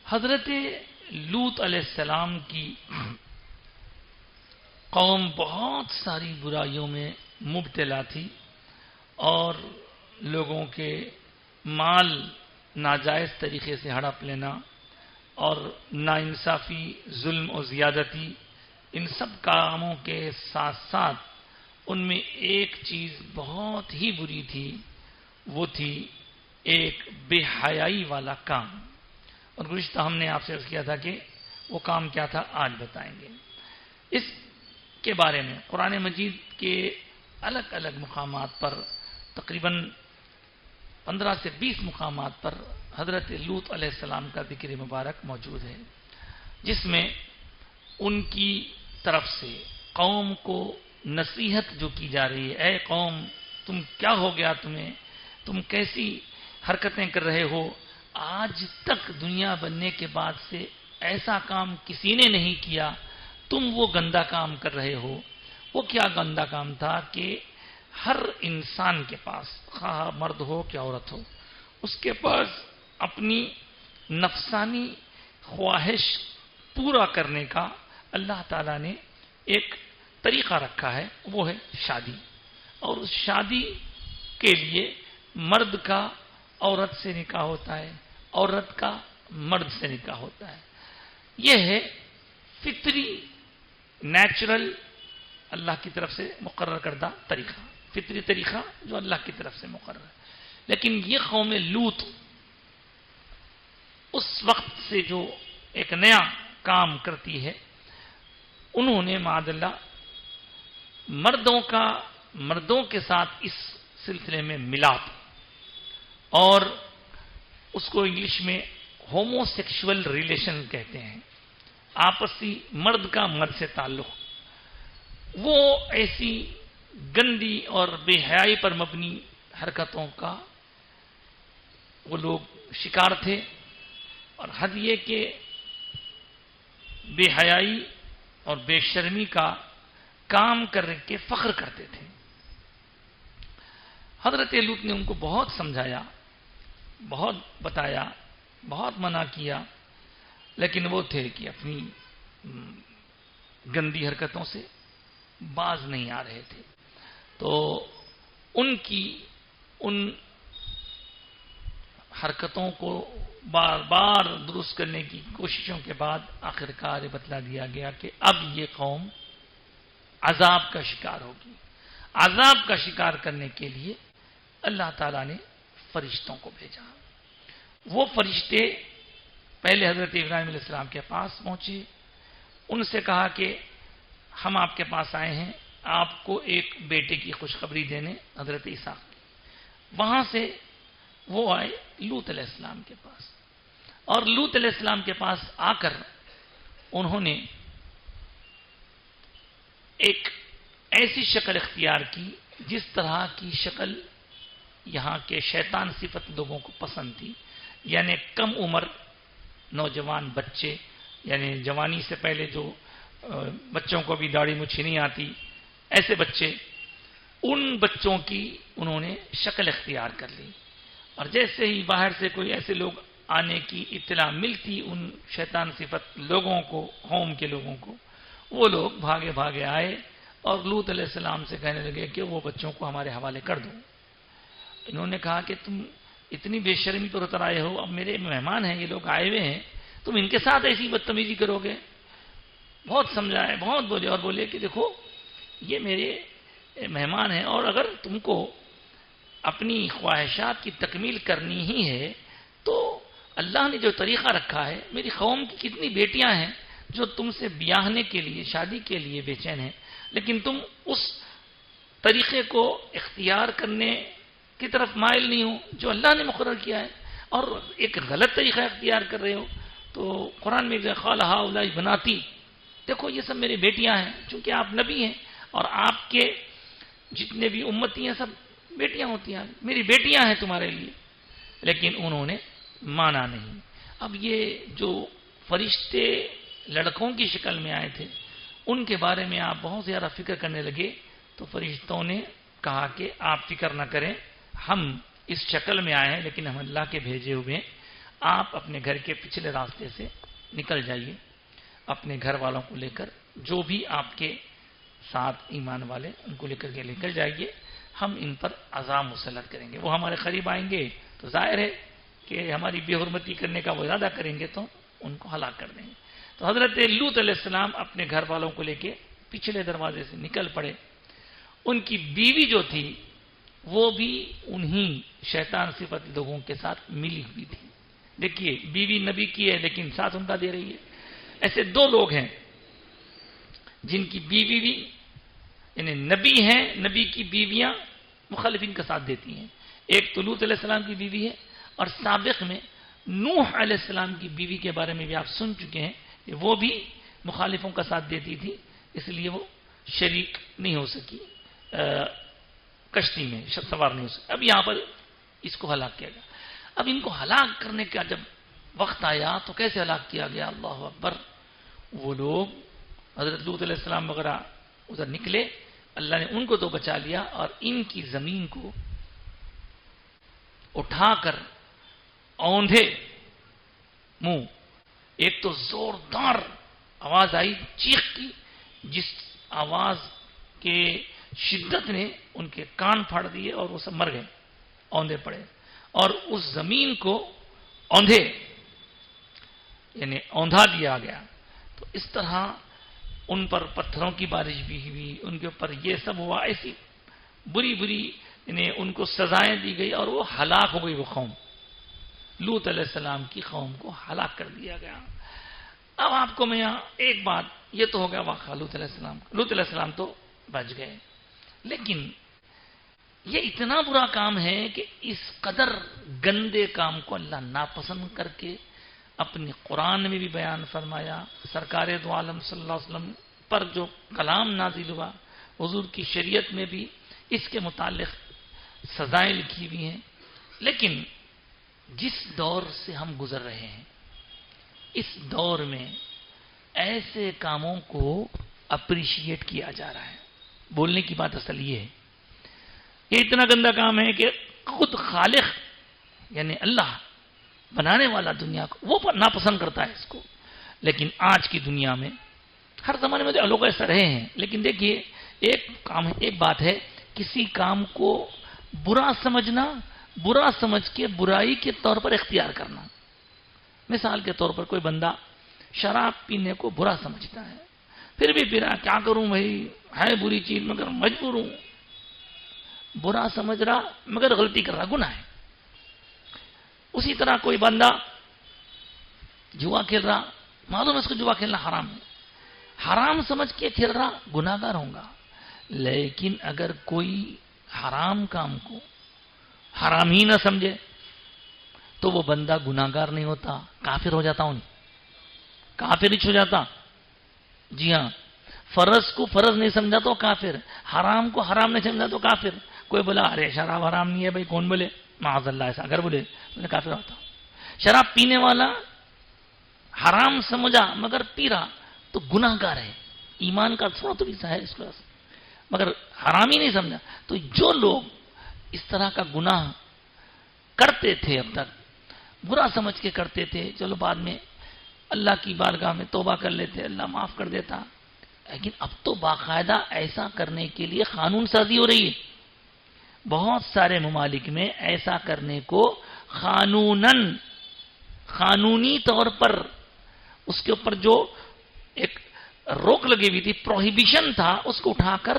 حضرت لوط علیہ السلام کی قوم بہت ساری برائیوں میں مبتلا تھی اور لوگوں کے مال ناجائز طریقے سے ہڑپ لینا اور ناانصافی، ظلم و زیادتی، ان سب کاموں کے ساتھ ساتھ ان میں ایک چیز بہت ہی بری تھی، وہ تھی ایک بے حیائی والا کام۔ اور گزشتہ ہم نے آپ سے عرض کیا تھا کہ وہ کام کیا تھا، آج بتائیں گے۔ اس کے بارے میں قرآن مجید کے الگ الگ مقامات پر تقریباً 15 سے 20 مقامات پر حضرت لوط علیہ السلام کا ذکر مبارک موجود ہے، جس میں ان کی طرف سے قوم کو نصیحت جو کی جا رہی ہے، اے قوم تم کیا ہو گیا، تم کیسی حرکتیں کر رہے ہو، آج تک دنیا بننے کے بعد سے ایسا کام کسی نے نہیں کیا، تم وہ گندا کام کر رہے ہو۔ وہ کیا گندا کام تھا کہ ہر انسان کے پاس، خواہ مرد ہو کہ عورت ہو، اس کے پاس اپنی نفسانی خواہش پورا کرنے کا اللہ تعالیٰ نے ایک طریقہ رکھا ہے، وہ ہے شادی۔ اور اس شادی کے لیے مرد کا عورت سے نکاح ہوتا ہے، عورت کا مرد سے نکاح ہوتا ہے۔ یہ ہے فطری، نیچرل، اللہ کی طرف سے مقرر کردہ طریقہ، فطری طریقہ جو اللہ کی طرف سے مقرر ہے۔ لیکن یہ قوم لوط اس وقت سے جو ایک نیا کام کرتی ہے، انہوں نے معاذ اللہ مردوں کے ساتھ اس سلسلے میں ملاپ، اور اس کو انگلش میں ہومو سیکشول ریلیشن کہتے ہیں، آپسی مرد کا مرد سے تعلق، وہ ایسی گندی اور بے حیائی پر مبنی حرکتوں کا وہ لوگ شکار تھے، اور حد یہ کہ بے حیائی اور بے شرمی کا کام کر کے فخر کرتے تھے۔ حضرت لوط نے ان کو بہت سمجھایا، بہت بتایا، بہت منع کیا، لیکن وہ تھے کہ اپنی گندی حرکتوں سے باز نہیں آ رہے تھے۔ تو ان کی ان حرکتوں کو بار بار درست کرنے کی کوششوں کے بعد آخرکار بتلا دیا گیا کہ اب یہ قوم عذاب کا شکار ہوگی۔ عذاب کا شکار کرنے کے لیے اللہ تعالیٰ نے فرشتوں کو بھیجا۔ وہ فرشتے پہلے حضرت ابراہیم علیہ السلام کے پاس پہنچے، ان سے کہا کہ ہم آپ کے پاس آئے ہیں آپ کو ایک بیٹے کی خوشخبری دینے، حضرت اسحاق کی۔ وہاں سے وہ آئے لوط علیہ السلام کے پاس، اور لوط علیہ السلام کے پاس آ کر انہوں نے ایک ایسی شکل اختیار کی جس طرح کی شکل یہاں کے شیطان صفت لوگوں کو پسند تھی، یعنی کم عمر نوجوان بچے، یعنی جوانی سے پہلے جو بچوں کو بھی داڑھی مچھی نہیں آتی، ایسے بچے، ان بچوں کی انہوں نے شکل اختیار کر لی۔ اور جیسے ہی باہر سے کوئی ایسے لوگ آنے کی اطلاع ملتی ان شیطان صفت لوگوں کو، قوم کے لوگوں کو، وہ لوگ بھاگے بھاگے آئے اور لوط علیہ السلام سے کہنے لگے کہ وہ بچوں کو ہمارے حوالے کر دو۔ انہوں نے کہا کہ تم اتنی بے شرمی پر اتر آئے ہو، اب میرے مہمان ہیں، یہ لوگ آئے ہوئے ہیں، تم ان کے ساتھ ایسی بدتمیزی کرو گے؟ بہت سمجھائے، بہت بولے، اور بولے کہ دیکھو یہ میرے مہمان ہیں، اور اگر تم کو اپنی خواہشات کی تکمیل کرنی ہی ہے تو اللہ نے جو طریقہ رکھا ہے، میری قوم کی کتنی بیٹیاں ہیں جو تم سے بیاہنے کے لیے، شادی کے لیے بے چین ہیں، لیکن تم اس طریقے کو اختیار کرنے کی طرف مائل نہیں ہو جو اللہ نے مقرر کیا ہے، اور ایک غلط طریقہ اختیار کر رہے ہو۔ تو قرآن میں قال ہؤلاء بناتی، دیکھو یہ سب میری بیٹیاں ہیں، چونکہ آپ نبی ہیں اور آپ کے جتنے بھی امتی ہیں سب بیٹیاں ہوتی ہیں، میری بیٹیاں ہیں تمہارے لیے، لیکن انہوں نے مانا نہیں۔ اب یہ جو فرشتے لڑکوں کی شکل میں آئے تھے، ان کے بارے میں آپ بہت زیادہ فکر کرنے لگے، تو فرشتوں نے کہا کہ آپ فکر نہ کریں، ہم اس شکل میں آئے ہیں لیکن ہم اللہ کے بھیجے ہوئے ہیں، آپ اپنے گھر کے پچھلے راستے سے نکل جائیے، اپنے گھر والوں کو لے کر، جو بھی آپ کے ساتھ ایمان والے ان کو لے کر کے نکل جائیے، ہم ان پر عذاب مسلط کریں گے۔ وہ ہمارے قریب آئیں گے تو ظاہر ہے کہ ہماری بے حرمتی کرنے کا وہ ارادہ کریں گے تو ان کو ہلاک کر دیں گے۔ تو حضرت لوط علیہ السلام اپنے گھر والوں کو لے کے پچھلے دروازے سے نکل پڑے۔ ان کی بیوی جو تھی وہ بھی انہی شیطان صفت لوگوں کے ساتھ ملی ہوئی تھی۔ دیکھیے بیوی نبی کی ہے لیکن ساتھ ان کا دے رہی ہے۔ ایسے دو لوگ ہیں جن کی بیوی بھی یعنی نبی ہیں، نبی کی بیویاں مخالفین کا ساتھ دیتی ہیں۔ ایک تو لوط علیہ السلام کی بیوی ہے، اور سابق میں نوح علیہ السلام کی بیوی کے بارے میں بھی آپ سن چکے ہیں کہ وہ بھی مخالفوں کا ساتھ دیتی تھی، اس لیے وہ شریک نہیں ہو سکی، کشتی میں سوار نہیں ہو سکی۔ اب یہاں پر اس کو ہلاک کیا گیا۔ اب ان کو ہلاک کرنے کا جب وقت آیا تو کیسے ہلاک کیا گیا؟ اللہ اکبر! وہ لوگ حضرت لوط علیہ السلام وغیرہ ادھر نکلے، اللہ نے ان کو تو بچا لیا، اور ان کی زمین کو اٹھا کر اوندھے منہ، ایک تو زوردار آواز آئی چیخ کی، جس آواز کے شدت نے ان کے کان پھاڑ دیے اور وہ سب مر گئے، اوندھے پڑے، اور اس زمین کو اوندھے یعنی اوندھا دیا گیا۔ تو اس طرح ان پر پتھروں کی بارش بھی ہوئی، ان کے اوپر یہ سب ہوا، ایسی بری بری یعنی ان کو سزائیں دی گئی، اور وہ ہلاک ہو گئی۔ وہ قوم لوط علیہ السلام کی قوم کو ہلاک کر دیا گیا۔ اب آپ کو میں یہاں ایک بات، یہ تو ہو گیا واقعہ لوط علیہ السلام، لوط علیہ السلام تو بچ گئے، لیکن یہ اتنا برا کام ہے کہ اس قدر گندے کام کو اللہ ناپسند کر کے اپنے قرآن میں بھی بیان فرمایا، سرکار دو عالم صلی اللہ علیہ وسلم پر جو کلام نازل ہوا، حضور کی شریعت میں بھی اس کے متعلق سزائیں لکھی ہوئی ہیں، لیکن جس دور سے ہم گزر رہے ہیں اس دور میں ایسے کاموں کو اپریشیٹ کیا جا رہا ہے۔ بولنے کی بات اصل یہ ہے، یہ اتنا گندا کام ہے کہ خود خالق یعنی اللہ بنانے والا دنیا کو وہ ناپسند کرتا ہے اس کو۔ لیکن آج کی دنیا میں ہر زمانے میں لوگ ایسا رہے ہیں، لیکن دیکھیے ایک بات ہے کسی کام کو برا سمجھنا، برا سمجھ کے برائی کے طور پر اختیار کرنا۔ مثال کے طور پر کوئی بندہ شراب پینے کو برا سمجھتا ہے، پھر بھی پی رہا، کیا کروں بھائی، ہے بری چیز مگر مجبور ہوں، برا سمجھ رہا مگر غلطی کر رہا، گناہ ہے۔ اسی طرح کوئی بندہ جوا کھیل رہا، معلوم ہے اس کو جوا کھیلنا حرام ہے، حرام سمجھ کے کھیل رہا، گناہ گار ہوں گا۔ لیکن اگر کوئی حرام کام کو حرام ہی نہ سمجھے تو وہ بندہ گناہ گار نہیں ہوتا، کافر ہو جاتا ہوں، کافر ہی ہو جاتا۔ جی ہاں، فرض کو فرض نہیں سمجھا تو کافر، حرام کو حرام نہیں سمجھا تو کافر۔ کوئی بولا ارے شراب حرام نہیں ہے بھائی، کون بولے، معاذ اللہ، ایسا اگر بولے تو کافر ہوتا۔ شراب پینے والا حرام سمجھا مگر پی رہا تو گناہ گار ہے، ایمان کا تھوڑا تو حصہ ہے اس کا، مگر حرام ہی نہیں سمجھا۔ تو جو لوگ اس طرح کا گناہ کرتے تھے، اب تک برا سمجھ کے کرتے تھے، چلو بعد میں اللہ کی بارگاہ میں توبہ کر لیتے، اللہ معاف کر دیتا، لیکن اب تو باقاعدہ ایسا کرنے کے لیے قانون سازی ہو رہی ہے۔ بہت سارے ممالک میں ایسا کرنے کو قانونی طور پر اس کے اوپر جو ایک روک لگی ہوئی تھی، پروہیبیشن تھا، اس کو اٹھا کر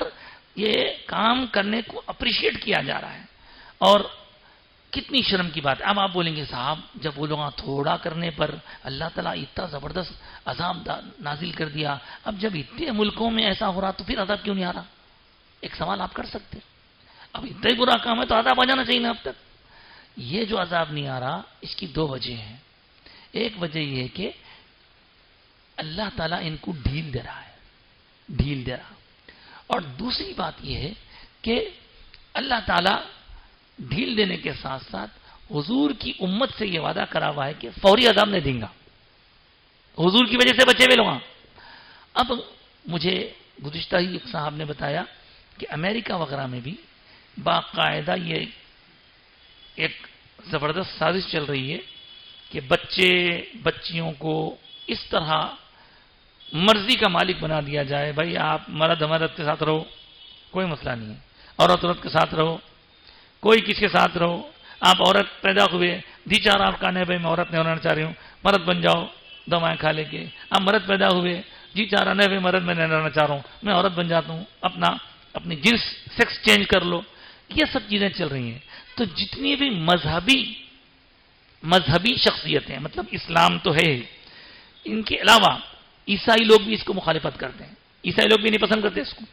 یہ کام کرنے کو اپریشیٹ کیا جا رہا ہے۔ اور کتنی شرم کی بات ہے۔ اب آپ بولیں گے صاحب جب وہ لوگ تھوڑا کرنے پر اللہ تعالیٰ اتنا زبردست عذاب نازل کر دیا، اب جب اتنے ملکوں میں ایسا ہو رہا تو پھر عذاب کیوں نہیں آ رہا؟ ایک سوال آپ کر سکتے۔ اب اتنا ہی برا کام ہے تو عذاب آ جانا چاہیے نا اب تک۔ یہ جو عذاب نہیں آ رہا اس کی دو وجہ ہیں۔ ایک وجہ یہ ہے کہ اللہ تعالیٰ ان کو ڈھیل دے رہا ہے، ڈھیل دے رہا، اور دوسری بات یہ ہے کہ اللہ تعالیٰ ڈھیل دینے کے ساتھ ساتھ حضور کی امت سے یہ وعدہ کرا ہوا ہے کہ فوری عذاب نہیں دیں گا، حضور کی وجہ سے بچے ہوئے لوگ۔ اب مجھے گزشتہ ہی ایک صاحب نے بتایا کہ امریکہ وغیرہ میں بھی باقاعدہ یہ ایک زبردست سازش چل رہی ہے کہ بچے بچیوں کو اس طرح مرضی کا مالک بنا دیا جائے، بھائی آپ مرد مرد کے ساتھ رہو، کوئی مسئلہ نہیں ہے، عورت عورت کے ساتھ رہو، کوئی کس کے ساتھ رہو، آپ عورت پیدا ہوئے دی چار آپ کا نہیں بھائی میں عورت نہیں ہونا چاہ رہی ہوں، مرد بن جاؤ دوائیں کھا لے کے، آپ مرد پیدا ہوئے جی چار نہیں بھائی مرد میں نہیں رہنا چاہ رہا ہوں میں عورت بن جاتا ہوں، اپنی جنس سیکس چینج کر لو، یہ سب چیزیں چل رہی ہیں۔ تو جتنی بھی مذہبی شخصیتیں، مطلب اسلام تو ہے، ان کے علاوہ عیسائی لوگ بھی اس کو مخالفت کرتے ہیں، عیسائی لوگ بھی نہیں پسند کرتے اس کو،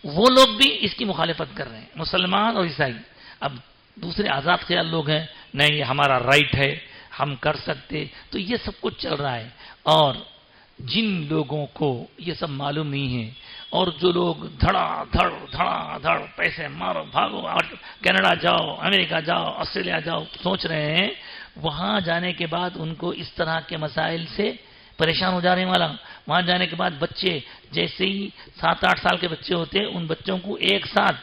وہ لوگ بھی اس کی مخالفت کر رہے ہیں، مسلمان اور عیسائی۔ اب دوسرے آزاد خیال لوگ ہیں، نہیں یہ ہمارا رائٹ ہے ہم کر سکتے، تو یہ سب کچھ چل رہا ہے۔ اور جن لوگوں کو یہ سب معلوم نہیں ہے اور جو لوگ دھڑا دھڑ پیسے مارو بھاگو کینیڈا جاؤ امریکہ جاؤ آسٹریلیا جاؤ سوچ رہے ہیں، وہاں جانے کے بعد ان کو اس طرح کے مسائل سے پریشان ہو جا رہے ہیں والا، وہاں جانے کے بعد بچے جیسے ہی 7-8 سال کے بچے ہوتے ہیں ان بچوں کو ایک ساتھ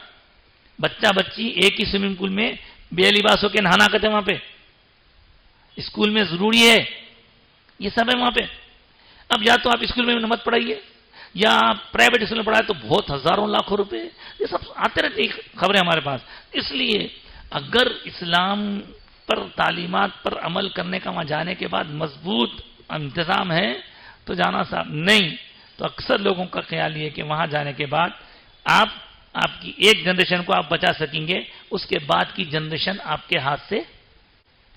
بچہ بچی ایک ہی سوئمنگ پول میں بے لباس ہو کے نہانا کرتے ہیں، وہاں پہ اسکول میں ضروری ہے یہ سب ہے وہاں پہ۔ اب یا تو آپ اسکول میں نماز پڑھائیے یا آپ پرائیویٹ اسکول میں پڑھائے تو بہت ہزاروں لاکھوں روپے یہ سب آتے رہتے خبریں ہمارے پاس۔ اس لیے اگر اسلام پر تعلیمات پر عمل کرنے کا وہاں جانے کے بعد مضبوط انتظام ہے تو جانا صاحب، نہیں تو اکثر لوگوں کا خیال یہ کہ وہاں جانے کے بعد آپ کی ایک جنریشن کو آپ بچا سکیں گے، اس کے بعد کی جنریشن آپ کے ہاتھ سے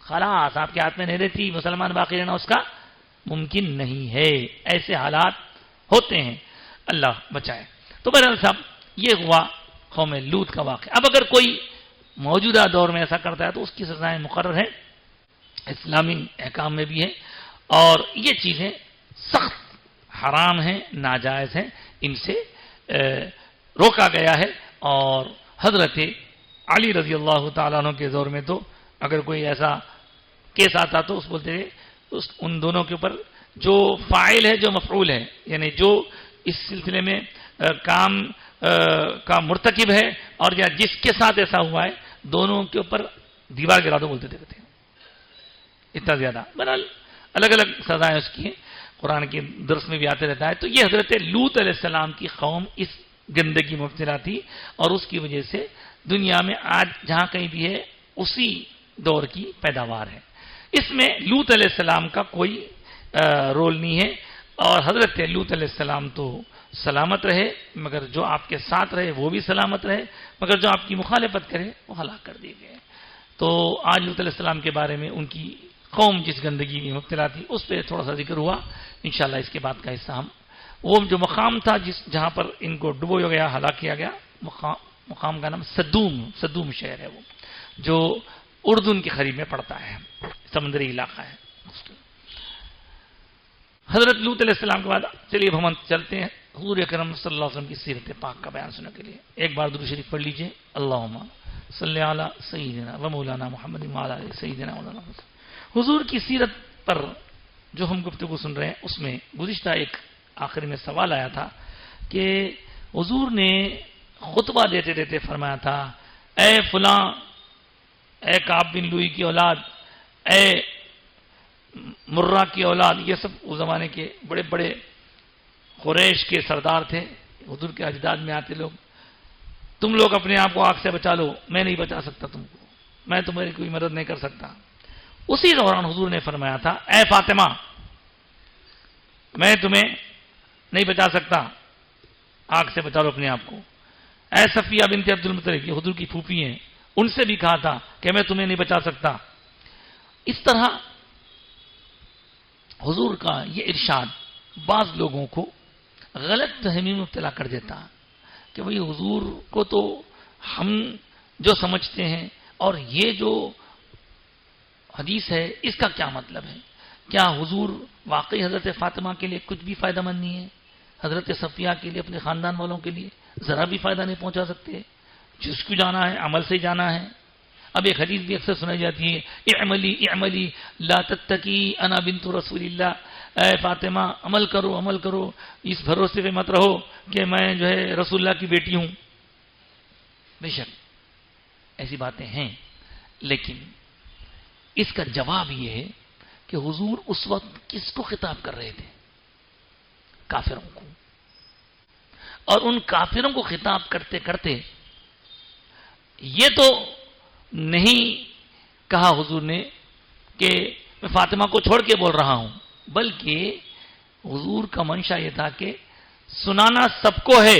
خلاص آپ کے ہاتھ میں نہیں رہتی، مسلمان باقی رہنا اس کا ممکن نہیں ہے، ایسے حالات ہوتے ہیں، اللہ بچائے۔ تو بہرحال صاحب یہ ہوا قوم لوط کا واقعہ۔ اب اگر کوئی موجودہ دور میں ایسا کرتا ہے تو اس کی سزائیں مقرر ہیں، اسلامی احکام میں بھی ہے، اور یہ چیزیں سخت حرام ہیں، ناجائز ہیں، ان سے روکا گیا ہے۔ اور حضرت علی رضی اللہ تعالیٰ عنہ کے دور میں تو اگر کوئی ایسا کیس آتا تو اس بولتے تھے ان دونوں کے اوپر جو فاعل ہے جو مفعول ہے، یعنی جو اس سلسلے میں کام کا مرتکب ہے اور یا جس کے ساتھ ایسا ہوا ہے دونوں کے اوپر دیوار گرا دو بولتے تھے، اتنا زیادہ۔ بہرحال الگ الگ سزائیں اس کی ہیں، قرآن کے درس میں بھی آتے رہتا ہے۔ تو یہ حضرت لوط علیہ السلام کی قوم اس گندگی میں مبتلا تھی اور اس کی وجہ سے دنیا میں آج جہاں کہیں بھی ہے اسی دور کی پیداوار ہے۔ اس میں لوط علیہ السلام کا کوئی رول نہیں ہے، اور حضرت لوط علیہ السلام تو سلامت رہے، مگر جو آپ کے ساتھ رہے وہ بھی سلامت رہے، مگر جو آپ کی مخالفت کرے وہ ہلاک کر دیے گئے۔ تو آج لوط علیہ السلام کے بارے میں ان کی قوم جس گندگی میں مبتلا تھی اس پہ تھوڑا سا ذکر ہوا، انشاءاللہ اس کے بعد کا حصہ ہم وہ جو مقام تھا جہاں پر ان کو ڈبویا گیا ہلاک کیا گیا، مقام کا نام صدوم شہر ہے، وہ جو اردن کے قریب میں پڑتا ہے، سمندری علاقہ ہے۔ حضرت لوط علیہ السلام کے بعد چلیے اب ہم چلتے ہیں حضور اکرم صلی اللہ علیہ وسلم کی سیرت پاک کا بیان سننے کے لیے۔ ایک بار درود شریف پڑھ لیجئے، اللہم صلی علی سیدنا و مولانا محمد وعلی آلہ سیدنا مولانا محمد۔ حضور کی سیرت پر جو ہم گفتگو سن رہے ہیں اس میں گزشتہ ایک آخر میں سوال آیا تھا کہ حضور نے خطبہ دیتے دیتے فرمایا تھا، اے فلاں، اے کعب بن لوئی کی اولاد، اے مرہ کی اولاد، یہ سب اس زمانے کے بڑے بڑے قریش کے سردار تھے، حضور کے اجداد میں آتے لوگ، تم لوگ اپنے آپ کو آگ سے بچا لو، میں نہیں بچا سکتا تم کو، میں تمہاری کوئی مدد نہیں کر سکتا۔ اسی دوران حضور نے فرمایا تھا، اے فاطمہ، میں تمہیں نہیں بچا سکتا، آگ سے بچا لو اپنے آپ کو۔ اے صفیہ بنت عبد المطلب، یہ حضور کی پھوپھی ہیں، ان سے بھی کہا تھا کہ میں تمہیں نہیں بچا سکتا۔ اس طرح حضور کا یہ ارشاد بعض لوگوں کو غلط فہمی میں مبتلا کر دیتا کہ بھئی حضور کو تو ہم جو سمجھتے ہیں اور یہ جو حدیث ہے اس کا کیا مطلب ہے؟ کیا حضور واقعی حضرت فاطمہ کے لیے کچھ بھی فائدہ مند نہیں ہے؟ حضرت صفیہ کے لیے، اپنے خاندان والوں کے لیے ذرا بھی فائدہ نہیں پہنچا سکتے؟ جس کو جانا ہے عمل سے جانا ہے۔ اب ایک حدیث بھی اکثر سنائی جاتی ہے، اعملی اعملی لا تتقی انا بنت رسول اللہ، اے فاطمہ عمل کرو عمل کرو، اس بھروسے پہ مت رہو کہ میں جو ہے رسول اللہ کی بیٹی ہوں۔ بے شک ایسی باتیں ہیں، لیکن اس کا جواب یہ ہے کہ حضور اس وقت کس کو خطاب کر رہے تھے؟ کافروں کو. اور ان کافروں کو خطاب کرتے کرتے یہ تو نہیں کہا حضور نے کہ میں فاطمہ کو چھوڑ کے بول رہا ہوں، بلکہ حضور کا منشا یہ تھا کہ سنانا سب کو ہے،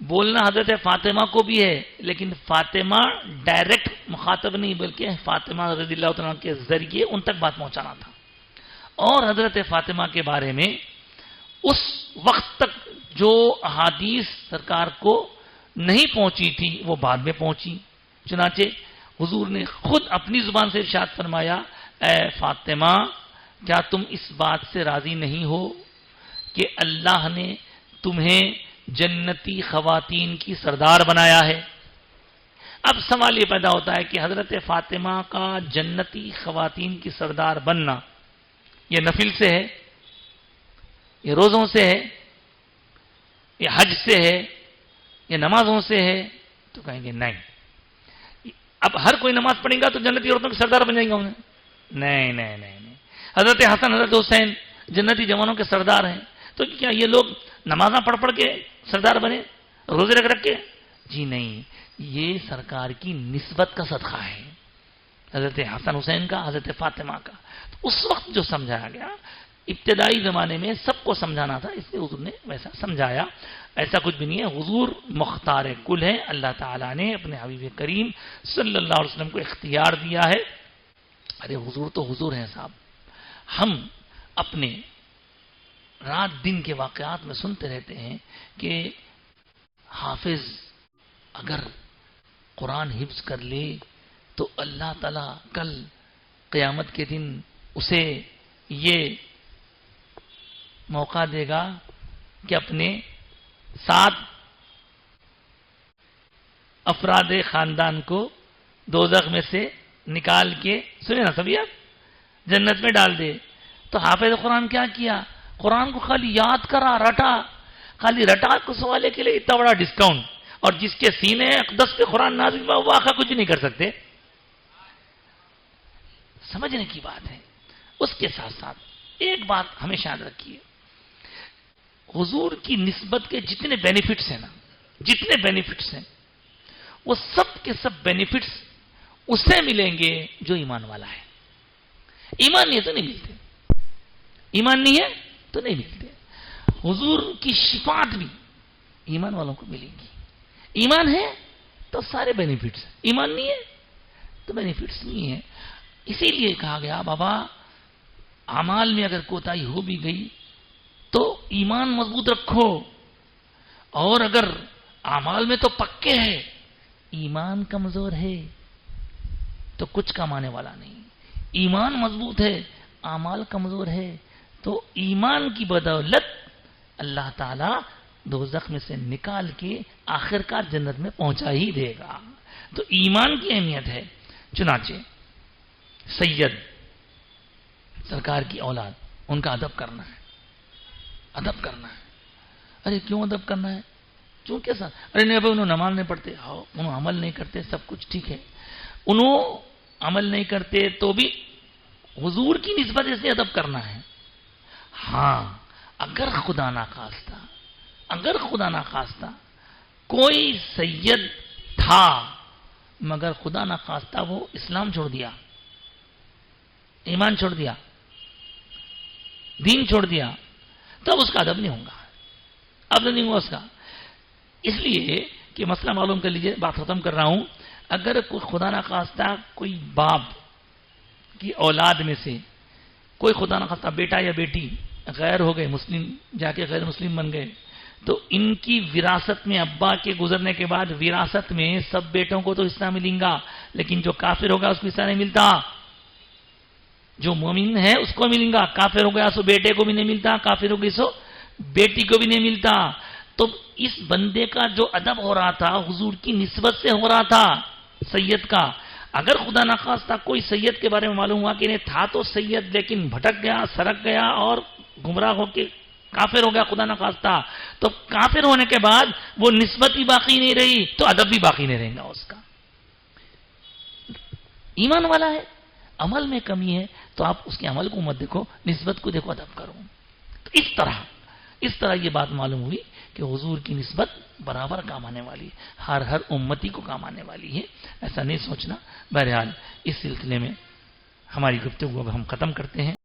بولنا حضرت فاطمہ کو بھی ہے، لیکن فاطمہ ڈائریکٹ مخاطب نہیں بلکہ فاطمہ رضی اللہ عنہا کے ذریعے ان تک بات پہنچانا تھا. اور حضرت فاطمہ کے بارے میں اس وقت تک جو احادیث سرکار کو نہیں پہنچی تھی وہ بعد میں پہنچی. چنانچہ حضور نے خود اپنی زبان سے ارشاد فرمایا، اے فاطمہ کیا تم اس بات سے راضی نہیں ہو کہ اللہ نے تمہیں جنتی خواتین کی سردار بنایا ہے؟ اب سوال یہ پیدا ہوتا ہے کہ حضرت فاطمہ کا جنتی خواتین کی سردار بننا یہ نفل سے ہے، یہ روزوں سے ہے، یہ حج سے ہے، یہ نمازوں سے ہے؟ تو کہیں گے نہیں. اب ہر کوئی نماز پڑھیں گا تو جنتی عورتوں کے سردار بن جائیں گے؟ نہیں نہیں نہیں نہیں. حضرت حسن حضرت حسین جنتی جوانوں کے سردار ہیں، تو کیا یہ لوگ نمازاں پڑھ پڑھ کے سردار بنے، روزے رکھ رکھ کے؟ جی نہیں، یہ سرکار کی نسبت کا صدقہ ہے، حضرت حسن حسین کا، حضرت فاطمہ کا. تو اس وقت جو سمجھایا گیا ابتدائی زمانے میں سب کو سمجھانا تھا، اس لیے حضور نے ویسا سمجھایا. ایسا کچھ بھی نہیں ہے. حضور مختار کل ہے. اللہ تعالیٰ نے اپنے حبیب کریم صلی اللہ علیہ وسلم کو اختیار دیا ہے. ارے حضور تو حضور ہیں صاحب. ہم اپنے رات دن کے واقعات میں سنتے رہتے ہیں کہ حافظ اگر قرآن حفظ کر لے تو اللہ تعالیٰ کل قیامت کے دن اسے یہ موقع دے گا کہ اپنے 7 افراد خاندان کو دوزخ میں سے نکال کے، سنے نا سبھی آپ، جنت میں ڈال دے. تو حافظ قرآن کیا کیا؟ قرآن کو خالی یاد کرا، رٹا، خالی رٹا اس والے کے لیے اتنا بڑا ڈسکاؤنٹ. اور جس کے سینے اقدس پہ قرآن نازل ہوا وہ آخر کچھ نہیں کر سکتے. سمجھنے کی بات ہے. اس کے ساتھ ساتھ ایک بات ہمیشہ یاد رکھیے، حضور کی نسبت کے جتنے بینیفٹس ہیں نا، جتنے بینیفٹس ہیں وہ سب کے سب بینیفٹس اسے ملیں گے جو ایمان والا ہے. ایمان نہیں ہے تو نہیں ملتے، ایمان نہیں ہے تو نہیں ملتے. حضور کی شفاعت بھی ایمان والوں کو ملیں گی. ایمان ہے تو سارے بینیفٹس، ایمان نہیں ہے تو بینیفٹس نہیں ہے. اسی لیے کہا گیا بابا اعمال میں اگر کوتاہی ہو بھی گئی تو ایمان مضبوط رکھو، اور اگر اعمال میں تو پکے ہے، ایمان کمزور ہے تو کچھ کمانے والا نہیں. ایمان مضبوط ہے، اعمال کمزور ہے تو ایمان کی بدولت اللہ تعالی دوزخ میں سے نکال کے آخرکار جنت میں پہنچا ہی دے گا. تو ایمان کی اہمیت ہے. چنانچہ سید سرکار کی اولاد، ان کا ادب کرنا ہے، ادب کرنا ہے. ارے کیوں ادب کرنا ہے؟ کیوں کیسا؟ ارے نہیں بھائی انہوں نماز نہیں پڑھتے، انہوں عمل نہیں کرتے، سب کچھ ٹھیک ہے. انہوں عمل نہیں کرتے تو بھی حضور کی نسبت سے ادب کرنا ہے. ہاں اگر خدا نخواستہ کوئی سید تھا مگر خدا نخواستہ وہ اسلام چھوڑ دیا، ایمان چھوڑ دیا، دین چھوڑ دیا، تب اس کا ادب نہیں ہوگا، ادب نہیں ہوگا اس کا. اس لیے کہ مسئلہ معلوم کر لیجئے، بات ختم کر رہا ہوں. اگر کوئی خدا نخواستہ کوئی باپ کی اولاد میں سے کوئی خدا نخواستہ بیٹا یا بیٹی غیر ہو گئے، مسلم جا کے غیر مسلم بن گئے، تو ان کی وراثت میں ابا کے گزرنے کے بعد وراثت میں سب بیٹوں کو تو حصہ ملیں گا، لیکن جو کافر ہوگا اس کو حصہ نہیں ملتا. جو مومن ہے اس کو ملیں گا، کافر ہو گیا سو بیٹے کو بھی نہیں ملتا، کافر ہو گئی سو بیٹی کو بھی نہیں ملتا. تو اس بندے کا جو ادب ہو رہا تھا حضور کی نسبت سے ہو رہا تھا سید کا. اگر خدا نخواستہ کوئی سید کے بارے میں معلوم ہوا کہ نہیں تھا تو سید لیکن بھٹک گیا، سرک گیا اور گمراہ ہو کے کافر ہو گیا خدا نخواستہ، تو کافر ہونے کے بعد وہ نسبت بھی باقی نہیں رہی تو ادب بھی باقی نہیں رہے گا اس کا. ایمان والا ہے، عمل میں کمی ہے تو آپ اس کے عمل کو مت دیکھو، نسبت کو دیکھو، ادب کرو. تو اس طرح یہ بات معلوم ہوئی کہ حضور کی نسبت برابر کام آنے والی ہے، ہر امتی کو کام آنے والی ہے، ایسا نہیں سوچنا. بہرحال اس سلسلے میں ہماری گفتگو اب ہم ختم کرتے ہیں.